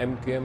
MQM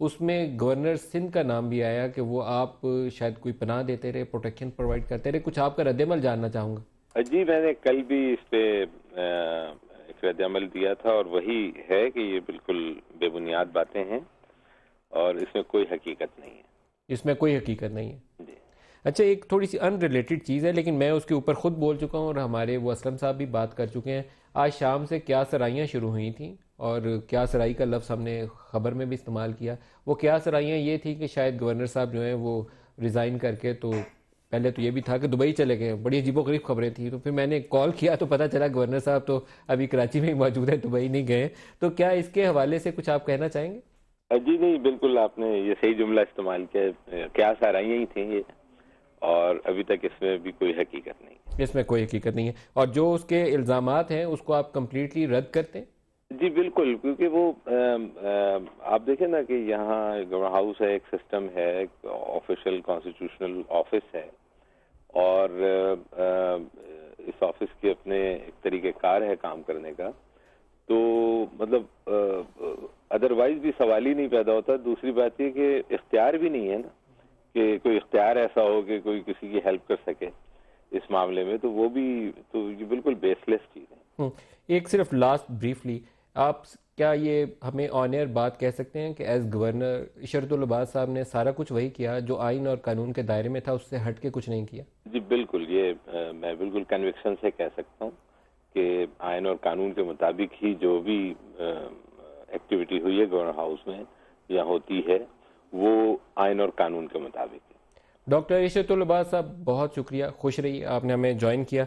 اس میں governor Sindh کا نام بھی آیا کہ وہ آپ شاید کوئی پناہ دیتے رہے، پروٹیکشن پرووائڈ کرتے رہے. کچھ آپ کا رد عمل جاننا چاہوں گا. جی میں نے کل بھی اس پہ ایک رد عمل دیا تھا، اور وہی ہے کہ یہ بالکل بے بنیاد باتیں ہیں اور اس میں کوئی حقیقت نہیں ہے. اس میں کوئی حقیقت نہیں ہے. جی اچھا، ایک تھوڑی سی ان ریلیٹڈ چیز ہے لیکن میں اس کے اوپر خود بول چکا ہوں اور ہمارے وہ اسلم صاحب بھی بات کر چکے ہیں. آج شام سے کیا سرائیاں شروع ہوئی تھیں، اور کیا سرائی کا لفظ ہم نے خبر میں بھی استعمال کیا. وہ کیا سرائیاں یہ تھی کہ شاید گورنر صاحب جو ہیں وہ ریزائن کر کے، تو پہلے تو یہ بھی تھا کہ دبئی چلے گئے. بڑی عجیب و غریب خبریں تھیں. تو پھر میں نے کال کیا تو پتہ چلا گورنر صاحب تو ابھی کراچی میں ہی موجود ہیں، دبئی نہیں گئے. تو کیا اس کے حوالے سے کچھ آپ کہنا چاہیں گے؟ جی نہیں، بالکل آپ نے یہ صحیح جملہ استعمال کیا. کیا سرائیاں ہی تھیں یہ، اور ابھی تک اس میں بھی کوئی حقیقت نہیں. اس میں کوئی حقیقت نہیں ہے. اور جو اس کے الزامات ہیں اس کو آپ کمپلیٹلی رد کرتے ہیں؟ جی بالکل، کیونکہ وہ آپ دیکھیں نا کہ یہاں گورنر ہاؤس ہے، ایک سسٹم ہے، ایک آفیشیل کانسٹیٹیوشنل آفس ہے، اور اس آفس کے اپنے ایک طریقہ کار ہے کام کرنے کا. تو مطلب ادروائز بھی سوال ہی نہیں پیدا ہوتا. دوسری بات یہ کہ اختیار بھی نہیں ہے نا کہ کوئی اختیار ایسا ہو کہ کوئی کسی کی ہیلپ کر سکے اس معاملے میں. تو وہ بھی تو یہ بالکل بیس لیس چیز ہے. ایک صرف لاسٹ بریفلی، آپ کیا یہ ہمیں آن ایئر بات کہہ سکتے ہیں کہ ایز گورنر عشرت العباد صاحب نے سارا کچھ وہی کیا جو آئین اور قانون کے دائرے میں تھا، اس سے ہٹ کے کچھ نہیں کیا؟ جی بالکل، یہ میں بالکل کنوکشن سے کہہ سکتا ہوں کہ آئین اور قانون کے مطابق ہی جو بھی ایکٹیویٹی ہوئی ہے گورنر ہاؤس میں یا ہوتی ہے وہ آئین اور قانون کے مطابق ہے. ڈاکٹر عشرت العباد صاحب بہت شکریہ، خوش رہیے، آپ نے ہمیں جوائن کیا.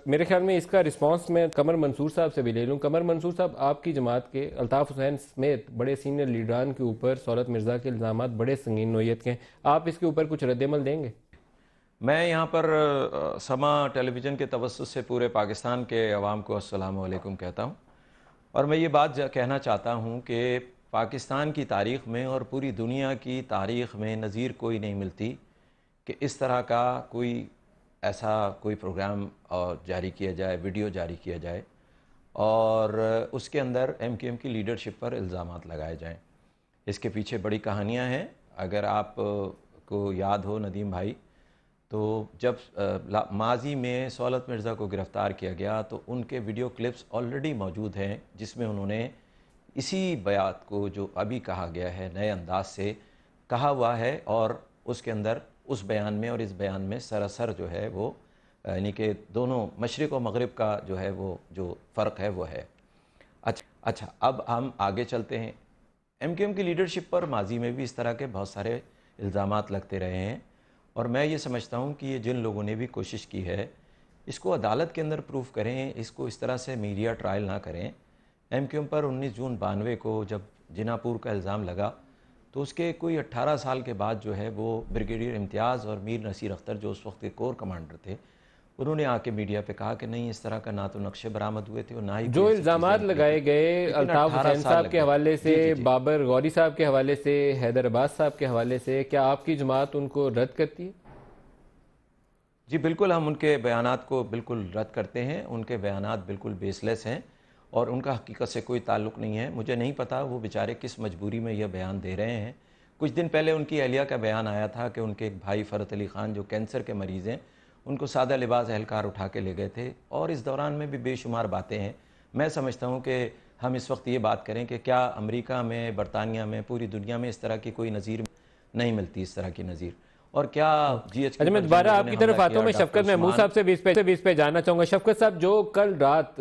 میرے خیال میں اس کا رسپانس میں قمر منصور صاحب سے بھی لے لوں. قمر منصور صاحب، آپ کی جماعت کے الطاف حسین سمیت بڑے سینئر لیڈران کے اوپر سہولت مرزا کے الزامات بڑے سنگین نوعیت کے ہیں. آپ اس کے اوپر کچھ رد عمل دیں گے؟ میں یہاں پر سما ٹیلی ویژن کے توسط سے پورے پاکستان کے عوام کو السلام علیکم کہتا ہوں، اور میں یہ بات کہنا چاہتا ہوں کہ پاکستان کی تاریخ میں اور پوری دنیا کی تاریخ میں نظیر کوئی نہیں ملتی کہ اس طرح کا ایسا کوئی پروگرام جاری کیا جائے، ویڈیو جاری کیا جائے، اور اس کے اندر ایم کیو ایم کی لیڈرشپ پر الزامات لگائے جائیں. اس کے پیچھے بڑی کہانیاں ہیں. اگر آپ کو یاد ہو ندیم بھائی، تو جب ماضی میں سہولت مرزا کو گرفتار کیا گیا تو ان کے ویڈیو کلپس آلریڈی موجود ہیں جس میں انہوں نے اسی بیات کو جو ابھی کہا گیا ہے نئے انداز سے کہا ہوا ہے، اور اس کے اندر اس بیان میں اور اس بیان میں سراسر جو ہے وہ یعنی کہ دونوں مشرق و مغرب کا جو ہے وہ جو فرق ہے وہ ہے. اچھا اب ہم آگے چلتے ہیں. ایم کیو ایم کی لیڈرشپ پر ماضی میں بھی اس طرح کے بہت سارے الزامات لگتے رہے ہیں، اور میں یہ سمجھتا ہوں کہ یہ جن لوگوں نے بھی کوشش کی ہے اس کو عدالت کے اندر پروف کریں، اس کو اس طرح سے میڈیا ٹرائل نہ کریں. ایم کیو ایم پر 19 جون 92 کو جب جنا پور کا الزام لگا تو اس کے کوئی 18 سال کے بعد جو ہے وہ بریگیڈیئر امتیاز اور میر نصیر اختر جو اس وقت کے کور کمانڈر تھے، انہوں نے آ کے میڈیا پہ کہا کہ نہیں، اس طرح کا نہ تو نقشے برآمد ہوئے تھے اور نہ ہی جو الزامات لگائے گئے الطاف حسین صاحب کے حوالے سے، بابر غوری صاحب کے حوالے سے، حیدر عباس صاحب کے حوالے سے، کیا آپ کی جماعت ان کو رد کرتی ہے؟ جی بالکل، ہم ان کے بیانات کو بالکل رد کرتے ہیں. ان کے بیانات بالکل بیس لیس ہیں اور ان کا حقیقت سے کوئی تعلق نہیں ہے. مجھے نہیں پتا وہ بیچارے کس مجبوری میں یہ بیان دے رہے ہیں. کچھ دن پہلے ان کی اہلیہ کا بیان آیا تھا کہ ان کے ایک بھائی فرحت علی خان جو کینسر کے مریض ہیں، ان کو سادہ لباس اہلکار اٹھا کے لے گئے تھے، اور اس دوران میں بھی بے شمار باتیں ہیں. میں سمجھتا ہوں کہ ہم اس وقت یہ بات کریں کہ کیا امریکہ میں، برطانیہ میں، پوری دنیا میں اس طرح کی کوئی نظیر نہیں ملتی، اس طرح کی نظیر. اور کیا جی ایچ میں دوبارہ آپ کی طرف آتا ہوں. میں شفقت محمود صاحب سے بھی اس پہ جاننا چاہوں گا. شفقت صاحب، جو کل رات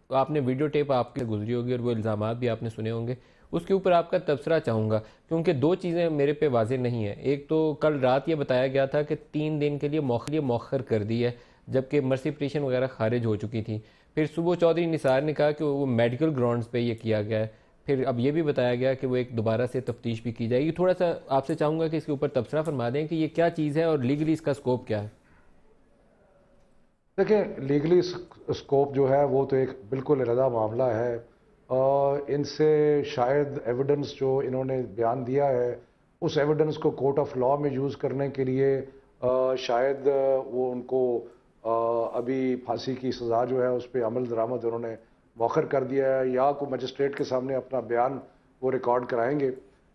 آپ نے ویڈیو ٹیپ آپ کے گزری ہوگی اور وہ الزامات بھی آپ نے سنے ہوں گے، اس کے اوپر آپ کا تبصرہ چاہوں گا، کیونکہ دو چیزیں میرے پہ واضح نہیں ہیں. ایک تو کل رات یہ بتایا گیا تھا کہ 3 دن کے لیے مؤخر کر دی ہے، جبکہ مرسی پٹیشن وغیرہ خارج ہو چکی تھی. پھر صبح چودھری نثار نے کہا کہ وہ میڈیکل گراؤنڈز پہ یہ کیا گیا ہے. پھر اب یہ بھی بتایا گیا کہ وہ ایک دوبارہ سے تفتیش بھی کی جائے گی. تھوڑا سا آپ سے چاہوں گا کہ اس کے اوپر تبصرہ فرما دیں کہ یہ کیا چیز ہے اور لیگلی اس کا سکوپ کیا ہے. دیکھیں، لیگلی سکوپ جو ہے وہ تو ایک بالکل علیحدہ معاملہ ہے. ان سے شاید ایویڈنس جو انہوں نے بیان دیا ہے اس ایویڈنس کو کورٹ آف لاء میں یوز کرنے کے لیے شاید وہ ان کو ابھی پھانسی کی سزا جو ہے اس پہ عمل درآمد انہوں نے مؤخر کر دیا ہے، یا کوئی مجسٹریٹ کے سامنے اپنا بیان وہ ریکارڈ کرائیں گے.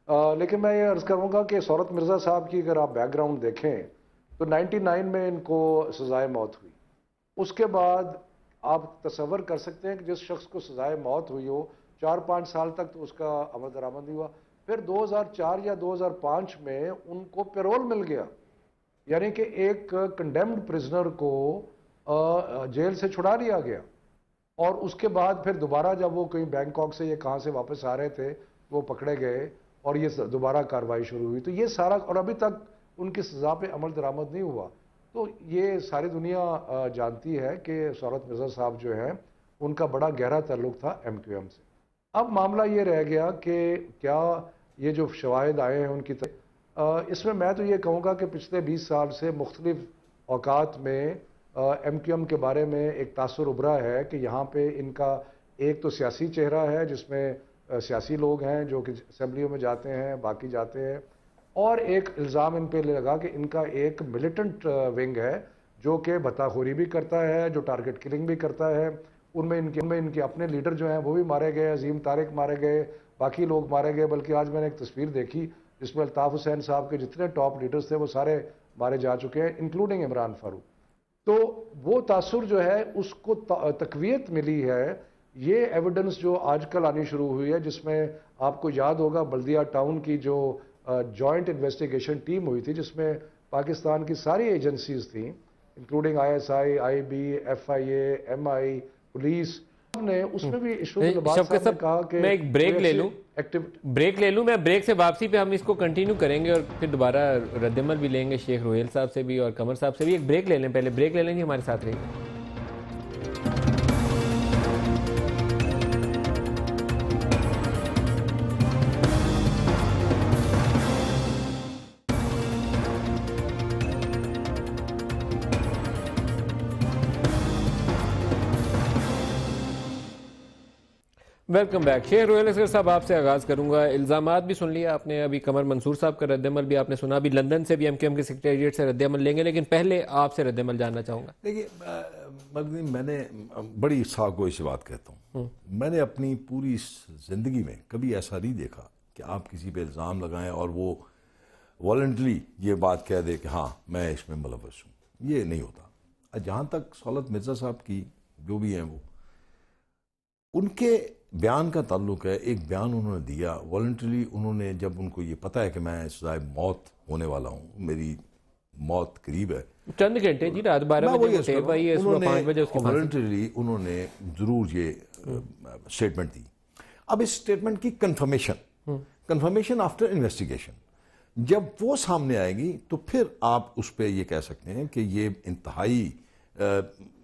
لیکن میں یہ عرض کروں گا کہ سورت مرزا صاحب کی اگر آپ بیک گراؤنڈ دیکھیں تو 99 میں ان کو سزائے موت ہوئی. اس کے بعد آپ تصور کر سکتے ہیں کہ جس شخص کو سزائے موت ہوئی ہو 4-5 سال تک تو اس کا عمل درآمد نہیں ہوا. پھر 2004 یا 2005 میں ان کو پیرول مل گیا, یعنی کہ ایک کنڈیمڈ پرزنر کو جیل سے چھڑا لیا گیا, اور اس کے بعد پھر دوبارہ جب وہ کہیں بینکاک سے یا کہاں سے واپس آ رہے تھے وہ پکڑے گئے اور یہ دوبارہ کارروائی شروع ہوئی. تو یہ سارا, اور ابھی تک ان کی سزا پہ عمل درآمد نہیں ہوا. تو یہ ساری دنیا جانتی ہے کہ سورت مرزا صاحب جو ہیں ان کا بڑا گہرا تعلق تھا ایم کیو ایم سے. اب معاملہ یہ رہ گیا کہ کیا یہ جو شواہد آئے ہیں ان کی اس میں تو یہ کہوں گا کہ پچھلے 20 سال سے مختلف اوقات میں ایم کیو ایم کے بارے میں ایک تاثر ابھرا ہے کہ یہاں پہ ان کا ایک تو سیاسی چہرہ ہے جس میں سیاسی لوگ ہیں جو کہ اسمبلیوں میں جاتے ہیں, باقی جاتے ہیں, اور ایک الزام ان پہ لگا کہ ان کا ایک ملیٹنٹ ونگ ہے جو کہ بتاخوری بھی کرتا ہے, جو ٹارگٹ کلنگ بھی کرتا ہے. ان میں ان کے اپنے لیڈر جو ہیں وہ بھی مارے گئے, عظیم طارق مارے گئے, باقی لوگ مارے گئے. بلکہ آج میں نے ایک تصویر دیکھی جس میں الطاف حسین صاحب کے جتنے ٹاپ لیڈرز تھے وہ سارے مارے جا چکے ہیں, انکلوڈنگ عمران فاروق. تو وہ تاثر جو ہے اس کو تقویت ملی ہے. یہ ایویڈنس جو آج کل آنی شروع ہوئی ہے, جس میں آپ کو یاد ہوگا بلدیہ ٹاؤن کی جو جوائنٹ انویسٹیگیشن ٹیم ہوئی تھی جس میں پاکستان کی ساری ایجنسیز تھیں including ISI, IB, FIA, MI, police نے, اس میں بھی شفقت صاحب میں ایک بریک لے لوں. میں بریک سے واپسی پہ ہم اس کو کنٹینیو کریں گے اور پھر دوبارہ رد عمل بھی لیں گے شیخ روہیل صاحب سے بھی اور قمر صاحب سے بھی. ایک بریک لے لیں, پہلے بریک لے لیں گے, ہمارے ساتھ رہیے. Welcome back. شیخ روہیل اصغر صاحب آپ سے آغاز کروں گا. الزامات بھی سن لیا آپ نے, ابھی قمر منصور صاحب کا رد عمل بھی آپ نے سنا, ابھی لندن سے بھی ایم کیو ایم کے سیکریٹریٹ سے رد عمل لیں گے, لیکن پہلے آپ سے رد عمل جاننا چاہوں گا. دیکھیے میں نے بڑی ساگوئی سے بات کہتا ہوں, میں نے اپنی پوری زندگی میں کبھی ایسا نہیں دیکھا کہ آپ کسی پہ الزام لگائیں اور وہ والنٹلی یہ بات کہہ دے کہ ہاں میں اس میں ملوث ہوں. یہ نہیں ہوتا. جہاں تک سورت مرزا صاحب کی جو بھی ہیں وہ ان کے بیان کا تعلق ہے, ایک بیان انہوں نے دیا والنٹری. انہوں نے جب ان کو یہ پتہ ہے کہ میں سزائے موت ہونے والا ہوں, میری موت قریب ہے, چند گھنٹے جی رات 12 بجے والنٹری انہوں نے ضرور یہ اسٹیٹمنٹ دی. اب اس اسٹیٹمنٹ کی کنفرمیشن آفٹر انویسٹیگیشن جب وہ سامنے آئے گی تو پھر آپ اس پہ یہ کہہ سکتے ہیں کہ یہ انتہائی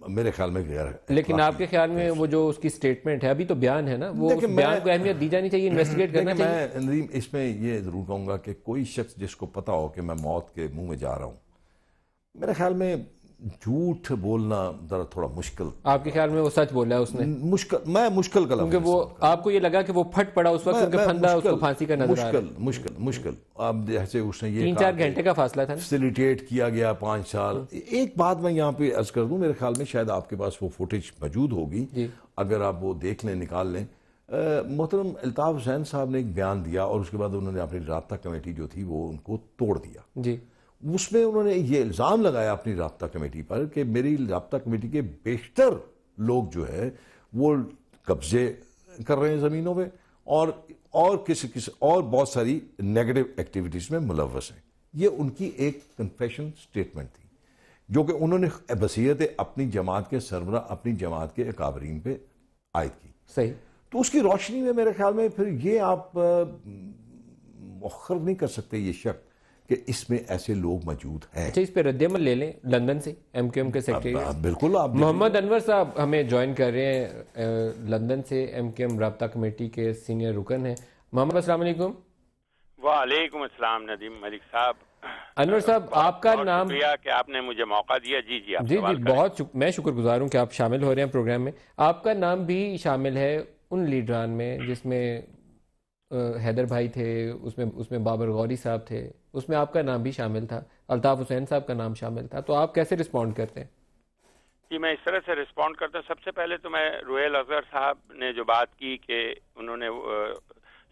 میرے خیال میں غیر. لیکن آپ کے خیال میں وہ جو اس کی سٹیٹمنٹ ہے, ابھی تو بیان ہے نا, وہ بیان کو اہمیت دی جانی چاہیے, انویسٹیگیٹ کرنا چاہیے. میں اس میں یہ ضرور کہوں گا کہ کوئی شخص جس کو پتا ہو کہ میں موت کے منہ میں جا رہا ہوں, میرے خیال میں جھوٹ بولنا ذرا تھوڑا مشکل. آپ کے خیال میں وہ سچ بولا ہے اس نے؟ مشکل کا لفظ, کیونکہ وہ آپ کو یہ لگا کہ وہ پھٹ پڑا اس وقت کیونکہ پھندا اس کو پھانسی کا نظر آ رہا ہے. مشکل. اب جیسے اس نے یہ 3-4 گھنٹے کا فاصلہ تھا, فیسیلیٹیٹ کیا گیا 5 سال. ایک بات میں یہاں پہ عرض کر دوں, میرے خیال میں شاید آپ کے پاس وہ فوٹیج موجود ہوگی, اگر آپ وہ دیکھ لیں, نکال لیں. محترم الطاف حسین صاحب نے ایک بیان دیا اور اس کے بعد انہوں نے اپنی رابطہ کمیٹی جو تھی وہ ان کو توڑ دیا. جی, اس میں انہوں نے یہ الزام لگایا اپنی رابطہ کمیٹی پر کہ میری رابطہ کمیٹی کے بیشتر لوگ جو ہے وہ قبضے کر رہے ہیں زمینوں پہ اور کسی اور بہت ساری نیگیٹو ایکٹیویٹیز میں ملوث ہیں. یہ ان کی ایک کنفیشن سٹیٹمنٹ تھی جو کہ انہوں نے بصیرت اپنی جماعت کے سربراہ, اپنی جماعت کے اکابرین پہ عائد کی. صحیح. تو اس کی روشنی میں میرے خیال میں پھر یہ آپ مؤخر نہیں کر سکتے یہ شک کہ اس میں ایسے لوگ موجود ہیں. اچھا, اس پہ رد عمل لے لیں لندن سے ایم کیو ایم کے سیکرٹری. بالکل. آپ محمد انور صاحب ہمیں جوائن کر رہے ہیں لندن سے, ایم کیو ایم رابطہ کمیٹی کے سینئر رکن ہیں. محمد السلام علیکم. وعلیکم السلام ندیم ملک صاحب. انور صاحب آپ کا نام, شکریہ کہ آپ نے مجھے موقع دیا. جی بہت میں شکر گزار ہوں کہ آپ شامل ہو رہے ہیں پروگرام میں. آپ کا نام بھی شامل ہے ان لیڈران میں جس میں حیدر بھائی تھے, اس میں بابر غوری صاحب تھے, اس میں آپ کا نام بھی شامل تھا, الطاف حسین صاحب کا نام شامل تھا. تو آپ کیسے رسپونڈ کرتے ہیں؟ جی میں اس طرح سے رسپونڈ کرتا ہوں. سب سے پہلے تو میں روہیل اصغر صاحب نے جو بات کی کہ انہوں نے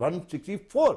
164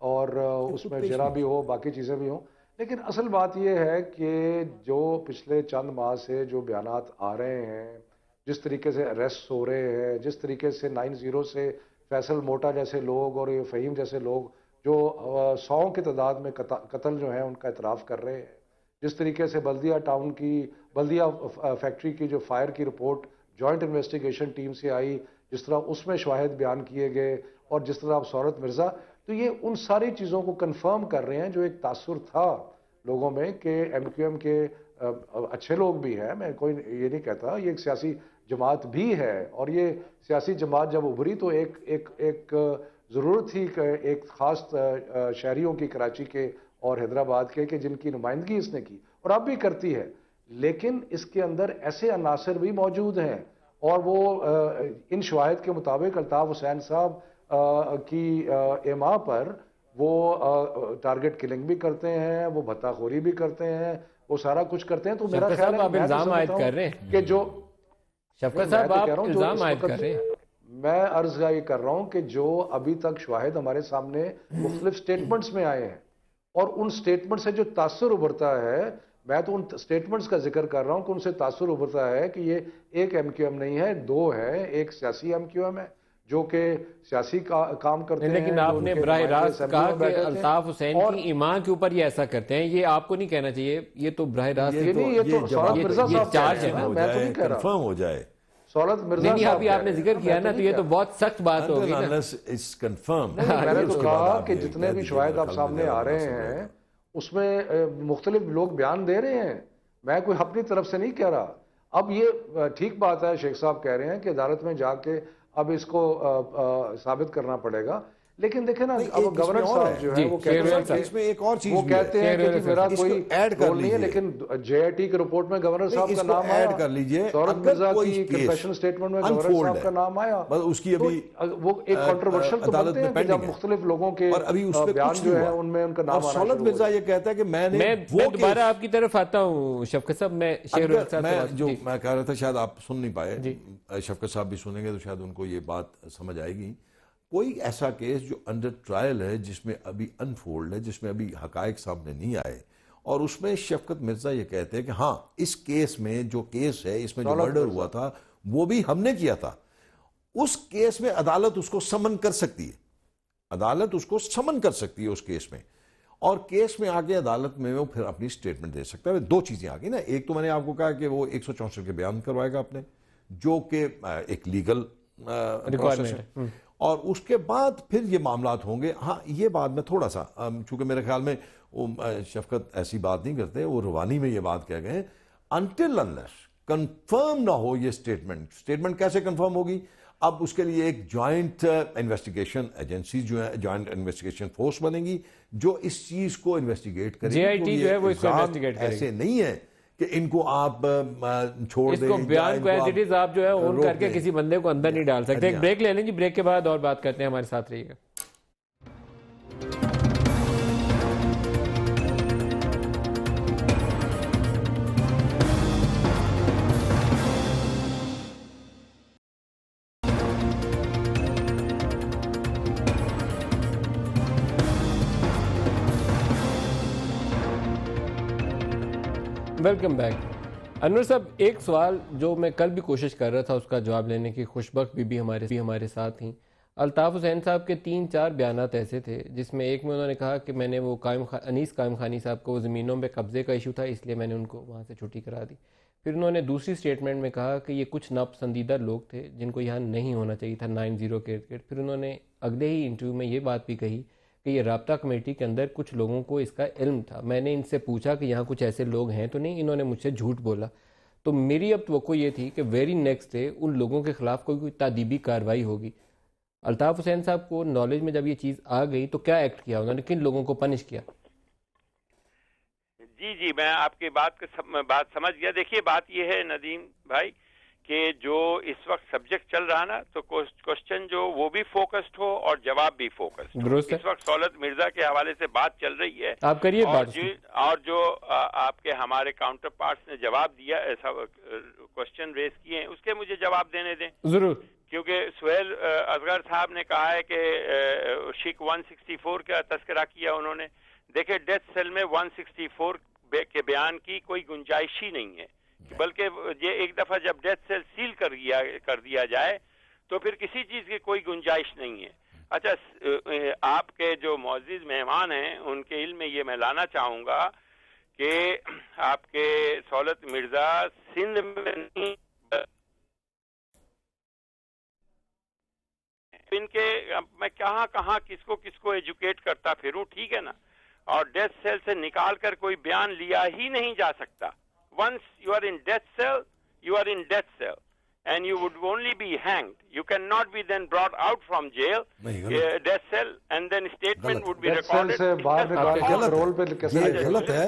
اور اس میں جرا بھی ہو، باقی چیزیں بھی ہوں، لیکن اصل بات یہ ہے کہ جو پچھلے چند ماہ سے جو بیانات آ رہے ہیں، جس طریقے سے اریسٹ ہو رہے ہیں، جس طریقے سے 9-0 سے فیصل موٹا جیسے لوگ اور یہ فہیم جیسے لوگ جو 100 کی تعداد میں قتل جو ہیں ان کا اعتراف کر رہے ہیں، جس طریقے سے بلدیہ ٹاؤن کی بلدیہ فیکٹری کی جو فائر کی رپورٹ جوائنٹ انویسٹیگیشن ٹیم سے آئی، جس طرح اس میں شواہد بیان کیے گئے، اور جس طرح اب سورت مرزا، تو یہ ان ساری چیزوں کو کنفرم کر رہے ہیں جو ایک تاثر تھا لوگوں میں کہ ایم کیو ایم کے اچھے لوگ بھی ہیں، میں کوئی یہ نہیں کہتا، یہ ایک سیاسی جماعت بھی ہے، اور یہ سیاسی جماعت جب ابھری تو ایک ضرورت تھی کہ ایک خاص شہریوں کی کراچی کے اور حیدرآباد کے کہ جن کی نمائندگی اس نے کی اور اب بھی کرتی ہے، لیکن اس کے اندر ایسے عناصر بھی موجود ہیں، اور وہ ان شواہد کے مطابق الطاف حسین صاحب کی ایما پر وہ ٹارگٹ کلنگ بھی کرتے ہیں، وہ بھتہ خوری بھی کرتے ہیں، وہ سارا کچھ کرتے ہیں. تو میرا خیال ہے آپ الزام عائد کر رہے ہیں کہ جو شفقت صاحب آپ الزام عائد کر رہے ہیں. میں عرض یہ کر رہا ہوں کہ جو ابھی تک شواہد ہمارے سامنے مختلف سٹیٹمنٹس میں آئے ہیں اور ان سٹیٹمنٹ سے جو تاثر ابھرتا ہے، میں تو ان سٹیٹمنٹس کا ذکر کر رہا ہوں کہ ان سے تاثر ابھرتا ہے کہ یہ ایک ایم کیو ایم نہیں ہے، دو ہے. ایک سیاسی ایم کیو ایم ہے جو کہ سیاسی کام کرتے ہیں، لیکن آپ نے براہ راست کہا کہ الطاف حسین کی ایما کے اوپر یہ ایسا کرتے ہیں، یہ آپ کو نہیں کہنا چاہیے، یہ تو براہ راست یہ تو سورت مرزا صاحب چارج ہے، میں تو نہیں کہہ رہا کنفرم ہو جائے. سورت مرزا نہیں، ابھی آپ نے ذکر کیا نا، تو یہ تو بہت سخت بات ہوگی نا. میں نے تو کہا کہ جتنے بھی شواہد آپ سامنے آ رہے ہیں اس میں مختلف لوگ بیان دے رہے ہیں، میں کوئی اپنی طرف سے نہیں کہہ رہا. اب یہ ٹھیک بات ہے، شیخ صاحب کہہ رہے ہیں کہ عدالت میں جا کے اب اس کو ثابت کرنا پڑے گا، لیکن دیکھیں نا اب گورنر صاحب جو ہے وہ کہتے ہیں اس میں ایک اور چیز وہ کہتے ہیں کہ میرا کوئی ایڈ رول نہیں ہے، لیکن جے آئی ٹی کی رپورٹ میں گورنر صاحب کا نام آیا، ایڈ کر لیجئے. سورت مرزا کی کنفیشن سٹیٹمنٹ میں گورنر صاحب کا نام آیا، اس کی ابھی وہ ایک کنٹروورشل تو بنتے ہیں کہ جب مختلف لوگوں کے بیان جو ہے ان میں ان کا نام آنا شروع ہو. سورت مرزا یہ کہتا ہے کہ میں دوبارہ آپ کی طرف آتا ہوں شفقت صاحب. میں کہہ رہا تھا، شاید آپ سن نہیں پائے، شفقت صاحب بھی سنیں گے تو شاید ان کو یہ بات سمجھ آئے گی. کوئی ایسا کیس جو انڈر ٹرائل ہے، جس میں ابھی انفولڈ ہے، جس میں ابھی حقائق سامنے نہیں آئے، اور اس میں شفقت مرزا یہ کہتے ہیں کہ ہاں اس کیس میں جو کیس ہے، اس میں جو مرڈر ہوا تھا وہ بھی ہم نے کیا تھا. اس کیس میں عدالت اس کو سمن کر سکتی ہے، عدالت اس کو سمن کر سکتی ہے اس کیس میں، اور کیس میں آگے عدالت میں وہ پھر اپنی سٹیٹمنٹ دے سکتا ہے. دو چیزیں آگئی نا، ایک تو میں نے آپ کو کہا کہ وہ 164 کے بیان کروائے گا اپنے، جو کہ ایک لیگل پروسیس ہے، اور اس کے بعد پھر یہ معاملات ہوں گے. ہاں یہ بات میں تھوڑا سا، چونکہ میرے خیال میں وہ شفقت ایسی بات نہیں کرتے، وہ روانی میں یہ بات کہہ گئے، انٹل انلیس کنفرم نہ ہو یہ سٹیٹمنٹ کیسے کنفرم ہوگی؟ اب اس کے لیے ایک جوائنٹ انویسٹیگیشن ایجنسی جو ہے، جوائنٹ انویسٹیگیشن فورس بنے گی جو اس چیز کو انویسٹیگیٹ کرے گی. جے آئی ٹی جو ہے وہ اس کو انویسٹیگیٹ کرے گی. ایسے نہیں ہے کہ ان کو آپ چھوڑ دیں، اس کو بیان کو ایز اٹ از آپ جو ہے اون کر کے کسی بندے کو اندر نہیں ڈال سکتے. ایک بریک لے لیں جی، بریک کے بعد اور بات کرتے ہیں، ہمارے ساتھ رہیے گا. Welcome back. انور صاحب، ایک سوال جو میں کل بھی کوشش کر رہا تھا اس کا جواب لینے کی، خوشبخت بی ہمارے ساتھ تھیں. الطاف حسین صاحب کے 3-4 بیانات ایسے تھے جس میں ایک میں انہوں نے کہا کہ میں نے وہ انیس قائم خانی صاحب کو زمینوں پہ قبضے کا ایشو تھا، اس لیے میں نے ان کو وہاں سے چھٹی کرا دی. پھر انہوں نے دوسری سٹیٹمنٹ میں کہا کہ یہ کچھ ناپسندیدہ لوگ تھے جن کو یہاں نہیں ہونا چاہیے تھا 9-0 کے ارد گرد. پھر انہوں نے اگلے ہی انٹرویو میں یہ بات بھی کہی کہ یہ رابطہ کمیٹی کے اندر کچھ لوگوں کو اس کا علم تھا. میں نے ان سے پوچھا کہ یہاں کچھ ایسے لوگ ہیں تو نہیں، انہوں نے مجھ سے جھوٹ بولا. تو میری اب توقع یہ تھی کہ ویری نیکسٹ ڈے ان لوگوں کے خلاف کوئی تعدیبی کارروائی ہوگی. الطاف حسین صاحب کو نالج میں جب یہ چیز آ گئی تو کیا ایکٹ کیا انہوں نے، کن لوگوں کو پنش کیا؟ جی میں آپ کی بات سمجھ گیا. دیکھیے بات یہ ہے ندیم بھائی کہ جو اس وقت سبجیکٹ چل رہا نا تو کوشچن جو وہ بھی فوکسڈ ہو اور جواب بھی فوکسڈ ہو. اس وقت سہولت مرزا کے حوالے سے بات چل رہی ہے, آپ کریے بات, اور جو آپ کے ہمارے کاؤنٹر پارٹس نے جواب دیا کوشچن ریز کیے ہیں اس کے مجھے جواب دینے دیں ضرور, کیونکہ سہیل اصغر صاحب نے کہا ہے کہ شک 164 کا تذکرہ کیا انہوں نے. دیکھیں ڈیتھ سیل میں 164 کے بیان کی کوئی گنجائش ہی نہیں ہے, بلکہ یہ ایک دفعہ جب ڈیتھ سیل سیل کر دیا جائے تو پھر کسی چیز کی کوئی گنجائش نہیں ہے. اچھا, آپ کے جو معزز مہمان ہیں ان کے علم میں یہ میں لانا چاہوں گا کہ آپ کے سہولت مرزا سندھ میں نہیں, ان کے میں کہاں کس کو ایجوکیٹ کرتا پھروں, ٹھیک ہے نا, اور ڈیتھ سیل سے نکال کر کوئی بیان لیا ہی نہیں جا سکتا. Once you are in death cell, you are in death cell, and you would only be hanged. You cannot be then brought out from jail, death cell, and then statement would be recorded. یہ غلط ہے,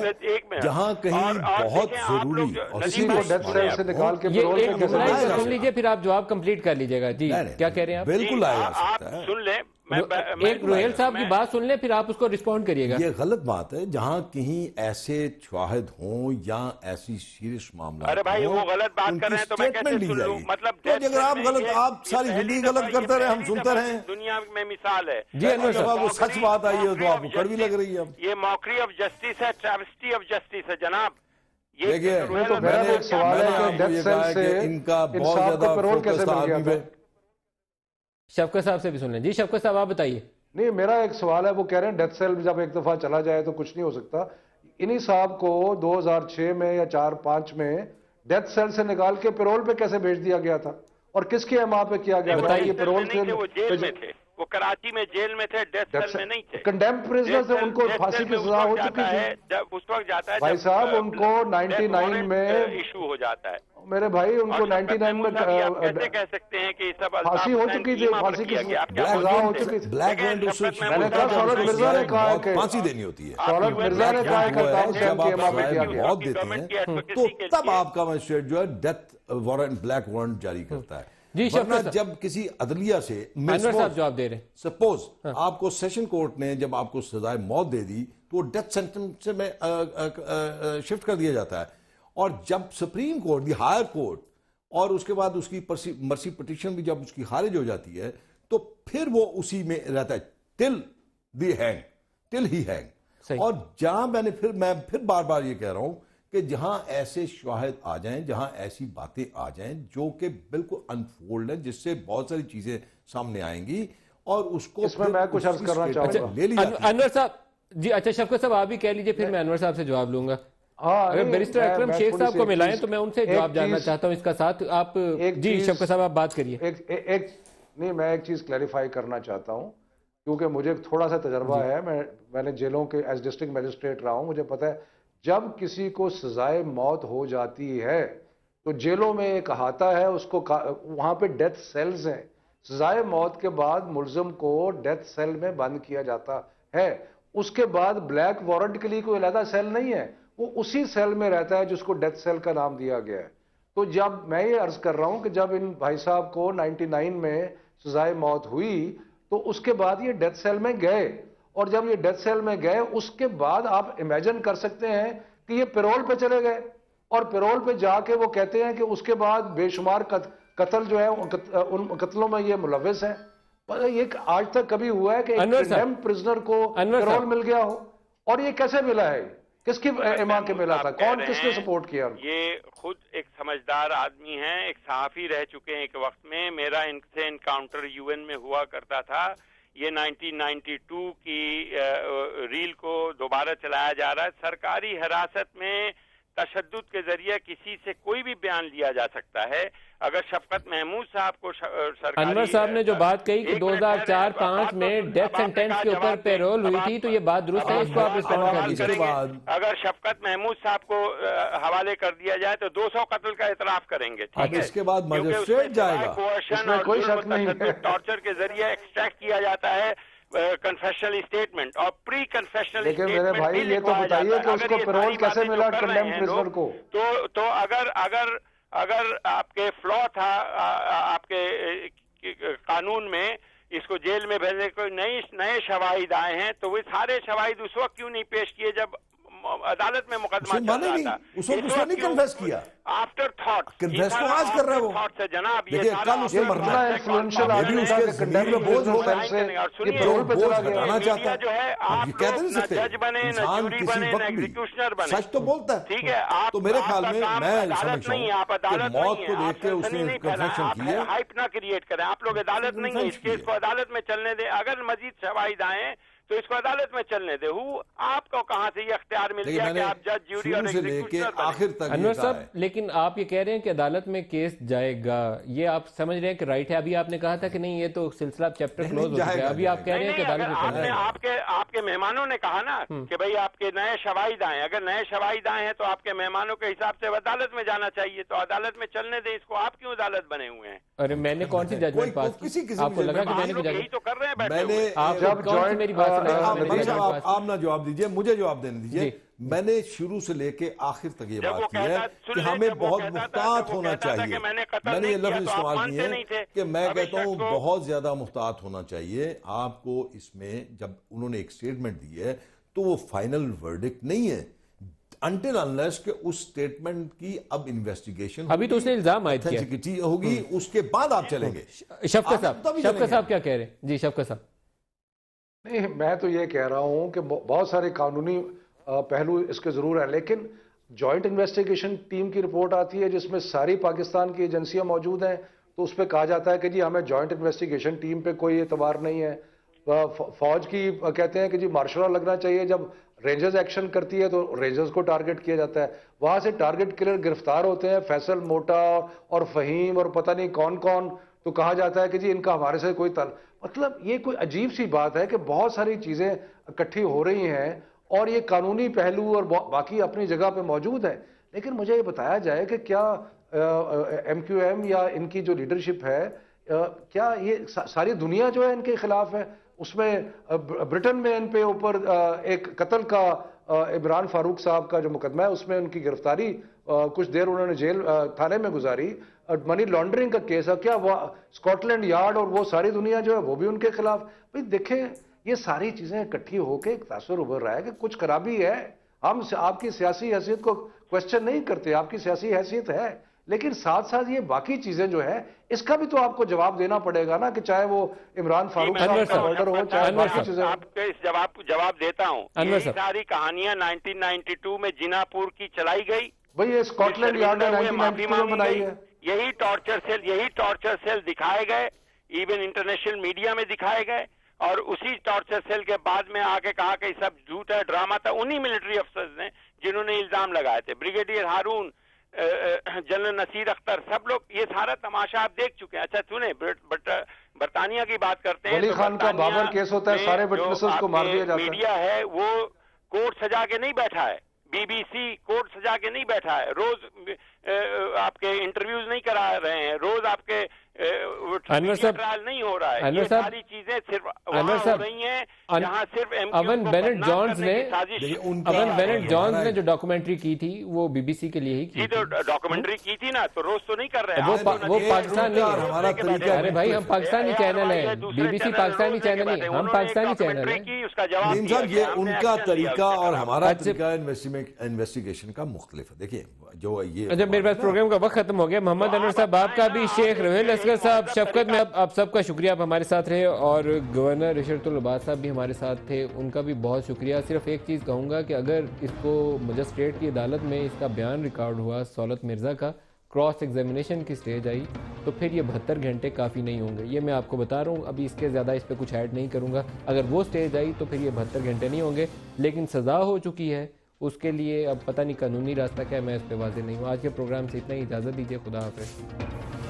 جہاں کہیں بہت ضروری اور کسی کو ڈیتھ سیل سے نکال کے سن لیجیے, پھر آپ جواب کمپلیٹ کر لیجیے گا. جی کیا کہہ رہے ہیں آپ؟ بالکل آیا سکتا ہے, سن لیں, ایک روہیل صاحب کی بات سن لیں پھر آپ اس کو رسپونڈ کریے گا. یہ غلط بات ہے, جہاں کہیں ایسے شواہد ہوں یا ایسی سیریس معاملہ. ارے بھائی وہ غلط بات کر رہے ہیں تو میں کیسے سن لوں؟ مطلب اگر آپ غلط, آپ ساری زندگی غلط کرتے رہے, ہم سنتے رہے. دنیا میں مثال ہے جی انور صاحب, وہ سچ بات آئی ہے تو آپ کو کڑوی لگ رہی ہے. یہ موکری آف جسٹس ہے, ٹریوسٹی آف جسٹس ہے جناب. دیکھیے میں نے سوال ہے کہ ڈیتھ سیل سے ان کا بہت زیادہ فوکس تھا آدمی پہ. شفقت صاحب سے بھی سن لیں. جی شفقت صاحب آپ بتائیے. نہیں, میرا ایک سوال ہے, وہ کہہ رہے ہیں ڈیتھ سیل جب ایک دفعہ چلا جائے تو کچھ نہیں ہو سکتا. انہی صاحب کو 2006 میں یا 4-5 میں ڈیتھ سیل سے نکال کے پیرول پہ کیسے بھیج دیا گیا تھا اور کس کے اما پہ کیا گیا تھا؟ یہ پیرول سے وہ جیل میں تھے, وہ کراچی میں جیل میں تھے, ڈیتھ سیل میں نہیں تھے. کنڈیم پرزنر سے ان کو پھانسی کی سزا ہو چکی تھی. جب اس وقت جاتا ہے بھائی صاحب, ان کو 99 میں ایشو ہو جاتا ہے. میرے بھائی ان کو 99 میں کیسے کہہ سکتے ہیں کہ سب پھانسی ہو چکی تھی, پھانسی کی سزا ہو چکی تھی. بلیک وینڈ میں نے کہا سہولت مرزا نے کہا کہ پھانسی دینی ہوتی ہے. سہولت مرزا نے کہا کہ کرتاؤ سے جب آپ موت دیتے ہیں تو تب آپ کا مجسٹریٹ جو ہے ڈیتھ وارنٹ, بلیک وارنٹ جاری کرتا ہے. جی ورنہ جب کسی عدلیہ سے انور صاحب جواب دے رہے ہیں, سپوز آپ کو سیشن کورٹ نے جب آپ کو سزائے موت دے دی تو وہ ڈیتھ سینٹنس میں شفٹ کر دیا جاتا ہے, اور جب supreme court, the higher court, اور اس کے بعد اس کی مرسی پٹیشن بھی جب اس کی خارج ہو جاتی ہے تو پھر وہ اسی میں رہتا ہے ٹل دی ہینگ, ٹل ہی ہینگ. اور جہاں میں پھر بار بار یہ کہہ رہا ہوں کہ جہاں ایسے شواہد آ جائیں, جہاں ایسی باتیں آ جائیں جو کہ بالکل انفولڈ ہیں, جس سے بہت ساری چیزیں سامنے آئیں گی, اور اس کو اس میں کچھ عرض کرنا چاہوں گا لے لیا. انور صاحب جی, اچھا شفقت صاحب آپ بھی کہہ لیجئے, پھر میں انور صاحب سے جواب لوں گا. اگر بیرسٹر اکرم شیخ صاحب کو ملائیں تو میں ان سے جواب جاننا چاہتا ہوں اس کا ساتھ. آپ جی شفقت صاحب آپ بات کریے. نہیں, میں ایک چیز کلیریفائی کرنا چاہتا ہوں کیونکہ مجھے تھوڑا سا تجربہ ہے, میں نے جیلوں کے ایز ڈسٹرکٹ میجسٹریٹ رہا ہوں. مجھے پتہ ہے جب کسی کو سزائے موت ہو جاتی ہے تو جیلوں میں ایک احاطہ ہے, اس کو وہاں پہ ڈیتھ سیلز ہیں. سزائے موت کے بعد ملزم کو ڈیتھ سیل میں بند کیا جاتا ہے. اس کے بعد بلیک وارنٹ کے لیے کوئی علیحدہ سیل نہیں ہے, وہ اسی سیل میں رہتا ہے جس کو ڈیتھ سیل کا نام دیا گیا ہے. تو جب میں یہ عرض کر رہا ہوں کہ جب ان بھائی صاحب کو 99 میں سزائے موت ہوئی تو اس کے بعد یہ ڈیتھ سیل میں گئے, اور جب یہ ڈیتھ سیل میں گئے اس کے بعد آپ امیجن کر سکتے ہیں کہ یہ پیرول پہ چلے گئے, اور پیرول پہ جا کے وہ کہتے ہیں کہ اس کے بعد بے شمار قتل جو ہے ان قتلوں میں یہ ملوث ہیں. یہ آج تک کبھی ہوا ہے کہ ایک کنڈیم پرزنر کو پیرول مل گیا ہو؟ اور یہ کیسے ملا ہے, کس کی ایما کے ملا تھا, کون کس نے سپورٹ کیا؟ یہ خود ایک سمجھدار آدمی ہیں, ایک صحافی رہ چکے ہیں ایک وقت میں. میرا ان سے انکاؤنٹر UN میں ہوا کرتا تھا. یہ 1992 کی ریل کو دوبارہ چلایا جا رہا ہے. سرکاری حراست میں تشدد کے ذریعے کسی سے کوئی بھی بیان لیا جا سکتا ہے. اگر شفقت محمود صاحب کو انور صاحب نے جو بات کہی کہ 2004-05 میں ڈیتھ سینٹنس کے اوپر پیرول ہوئی تھی تو یہ بات درست ہے, اس کو آپ رسپونڈ کر دیجیے. اگر شفقت محمود صاحب کو حوالے کر دیا جائے تو 200 قتل کا اعتراف کریں گے. اس کے بعد مجسٹریٹ جائے گا, اس میں کوئی شک نہیں ہے. ٹارچر کے ذریعے ایکسٹریکٹ کیا جاتا ہے کنفیشنل اسٹیٹمنٹ اور پری کنفیشنل لیکن میرے بھائی یہ تو بتائیے کہ اس کو پیرول کیسے ملا کنڈیم پرزنر کو؟ تو اگر اگر آپ کے فلا تھا آپ کے قانون میں اس کو جیل میں بھیجنے کو نئے شواہد آئے ہیں تو وہ سارے شواہد اس وقت کیوں نہیں پیش کیے جب عدالت میں مقدمہ چل رہا تھا؟ اس وقت اس نے نہیں کنفیس کیا، آفٹر تھاٹ کنفیس تو آج کر رہا ہے وہ. سے جناب دیکھیے کل اس نے مرنا ہے، ابھی اس کے ضمیر میں بوجھ ہوتا ہے، یہ بوجھ ہٹانا چاہتا ہے. جو ہے آپ یہ کہتے نہیں سکتے جج بنے نہ انسان جوری کسی بنے نہ وقت بھی ایگزیکیوشنر بنے، سچ تو بولتا ہے. ٹھیک ہے. آپ تو میرے خیال میں میں عدالت نہیں ہے، آپ عدالت موت نہیں کو ہے، دیکھ کے اس نے کنفیشن کی ہے. ہائپ نہ کریٹ کریں، آپ لوگ عدالت نہیں ہے، اس کیس کو عدالت میں چلنے دیں. اگر مزید شواہد آئیں تو اس کو عدالت میں چلنے دے. آپ کو کہاں سے یہ اختیار مل گیا کہ آپ جج جوری اور ایگزیکیوشنر بنے؟ آخر تک انور صاحب لیکن آپ یہ کہہ رہے ہیں کہ عدالت میں کیس جائے گا، یہ آپ سمجھ رہے ہیں کہ رائٹ ہے؟ ابھی آپ نے کہا تھا کہ نہیں یہ تو سلسلہ چیپٹر کلوز ہو چکا ہے، ابھی آپ کہہ رہے ہیں کہ عدالت میں کرنا ہے. آپ کے مہمانوں نے کہا نا کہ بھئی آپ کے نئے شواہد آئے، اگر نئے شواہد آئے ہیں تو آپ کے مہمانوں کے حساب سے عدالت میں جانا چاہیے، تو عدالت میں چلنے دیں اس کو. آپ کیوں عدالت بنے ہوئے ہیں؟ ارے میں نے کون سی ججمنٹ پاس کی؟ آپ کو لگا کہ میں نے یہی تو کر رہے ہیں بیٹھے ہوئے. آپ کون سی میری بات سے آپ نہ جواب دیجئے، مجھے جواب دینے دیجئے. میں نے شروع سے لے کے آخر تک یہ بات کی ہے کہ ہمیں بہت محتاط ہونا چاہیے. میں نے یہ لفظ استعمال کیے ہیں کہ میں کہتا ہوں بہت زیادہ محتاط ہونا چاہیے. آپ کو اس میں جب انہوں نے ایک سٹیٹمنٹ دی ہے تو وہ فائنل ورڈکٹ نہیں ہے انٹل انلیس کہ اس سٹیٹمنٹ کی اب انویسٹیگیشن ابھی تو اس نے الزام عائد کیا ہوگی، اس کے بعد آپ چلیں گے. شفقت صاحب کیا کہہ رہے ہیں؟ جی شفقت صاحب. نہیں، میں تو یہ کہہ رہا ہوں کہ بہت سارے قانونی پہلو اس کے ضرور ہیں، لیکن جوائنٹ انویسٹیگیشن ٹیم کی رپورٹ آتی ہے جس میں ساری پاکستان کی ایجنسیاں موجود ہیں، تو اس پہ کہا جاتا ہے کہ جی ہمیں جوائنٹ انویسٹیگیشن ٹیم پہ کوئی اعتبار نہیں ہے. فوج کی کہتے ہیں کہ جی مارشل لا لگنا چاہیے، جب رینجرز ایکشن کرتی ہے تو رینجرز کو ٹارگٹ کیا جاتا ہے. وہاں سے ٹارگٹ کلر گرفتار ہوتے ہیں، فیصل موٹا اور فہیم اور پتہ نہیں کون کون، تو کہا جاتا ہے کہ جی ان کا ہمارے سے کوئی مطلب یہ کوئی عجیب سی بات ہے کہ بہت ساری چیزیں اکٹھی ہو رہی ہیں اور یہ قانونی پہلو اور باقی اپنی جگہ پہ موجود ہے. لیکن مجھے یہ بتایا جائے کہ کیا ایم کیو ایم یا ان کی جو لیڈرشپ ہے، کیا یہ ساری دنیا جو ہے ان کے خلاف ہے؟ اس میں برٹن میں ان پہ اوپر ایک قتل کا عمران فاروق صاحب کا جو مقدمہ ہے اس میں ان کی گرفتاری کچھ دیر انہوں نے جیل تھانے میں گزاری. منی لانڈرنگ کا کیس ہے، کیا وہ اسکاٹ لینڈ یارڈ اور وہ ساری دنیا جو ہے وہ بھی ان کے خلاف؟ بھئی دیکھیں یہ ساری چیزیں اکٹھی ہو کے ایک تاثر ابھر رہا ہے کہ کچھ خرابی ہے. ہم آپ کی سیاسی حیثیت کو کوسچن نہیں کرتے، آپ کی سیاسی حیثیت ہے، لیکن ساتھ ساتھ یہ باقی چیزیں جو ہے اس کا بھی تو آپ کو جواب دینا پڑے گا نا، کہ چاہے وہ عمران فاروق صاحب کا آرڈر ہو چاہے باقی چیزیں. آپ کے اس جواب دیتا ہوں. یہ ساری کہانیاں 1992 میں جینا پور کی چلائی گئی. بھئی یہ اسکاٹ لینڈ یارڈ نے 1992 میں بنائی ہے. یہی ٹارچر سیل دکھائے گئے، ایون انٹرنیشنل میڈیا میں دکھائے گئے، اور اسی ٹارچر سیل کے بعد میں آ کے کہا کہ یہ سب جھوٹ ہے، ڈرامہ تھا. انہی ملٹری افسرز نے جنہوں نے الزام لگائے تھے، بریگیڈیئر ہارون، جنرل نصیر اختر، سب لوگ یہ سارا تماشا آپ دیکھ چکے ہیں. اچھا سنیں، برطانیہ کی بات کرتے ہیں. ولی خان کا بابر کیس ہوتا ہے، سارے وٹنسز کو مار دیا جاتا ہے. میڈیا ہے وہ کوٹ سجا کے نہیں بیٹھا ہے، بی بی سی کوٹ سجا کے نہیں بیٹھا ہے، روز آپ کے انٹرویوز نہیں کرا رہے ہیں، روز آپ کے ٹرائل نہیں ہو رہا ہے. یہ ساری چیزیں صرف وہاں ہو رہی ہیں جہاں صرف اون بینٹ جونز نے جو ڈاکومنٹری کی تھی وہ بی بی سی کے لیے ہی کی تھی. ڈاکومنٹری کی تھی نا، تو روز تو نہیں کر رہے وہ پاکستان نہیں. ارے بھائی ہم پاکستانی چینل ہیں، B B C Pakistani channel نہیں، ہم پاکستانی چینل ہیں. اس کا جواب یہ ان کا طریقہ اور ہمارا طریقہ انویسٹیگیشن کا مختلف ہے. دیکھیے جو یہ جب میرے پاس پروگرام کا وقت ختم ہو گیا، محمد انور صاحب آپ کا بھی، شیخ روحیل اصغر صاحب، شفقت میں آپ سب کا شکریہ، آپ ہمارے ساتھ رہے، اور گورنر اشرت العباد صاحب بھی ہمارے ساتھ تھے، ان کا بھی بہت شکریہ. صرف ایک چیز کہوں گا کہ اگر اس کو مجسٹریٹ کی عدالت میں اس کا بیان ریکارڈ ہوا سولت مرزا کا، کراس ایگزامینیشن کی سٹیج آئی، تو پھر یہ 72 گھنٹے کافی نہیں ہوں گے. یہ میں آپ کو بتا رہا ہوں، ابھی اس کے زیادہ اس پہ کچھ ایڈ نہیں کروں گا. اگر وہ سٹیج آئی تو پھر یہ 72 گھنٹے نہیں ہوں گے، لیکن سزا ہو چکی ہے، اس کے لیے اب پتہ نہیں قانونی راستہ کیا ہے، میں اس پہ واضح نہیں ہوں. آج کے پروگرام سے اتنا ہی، اجازت دیجیے، خدا حافظ.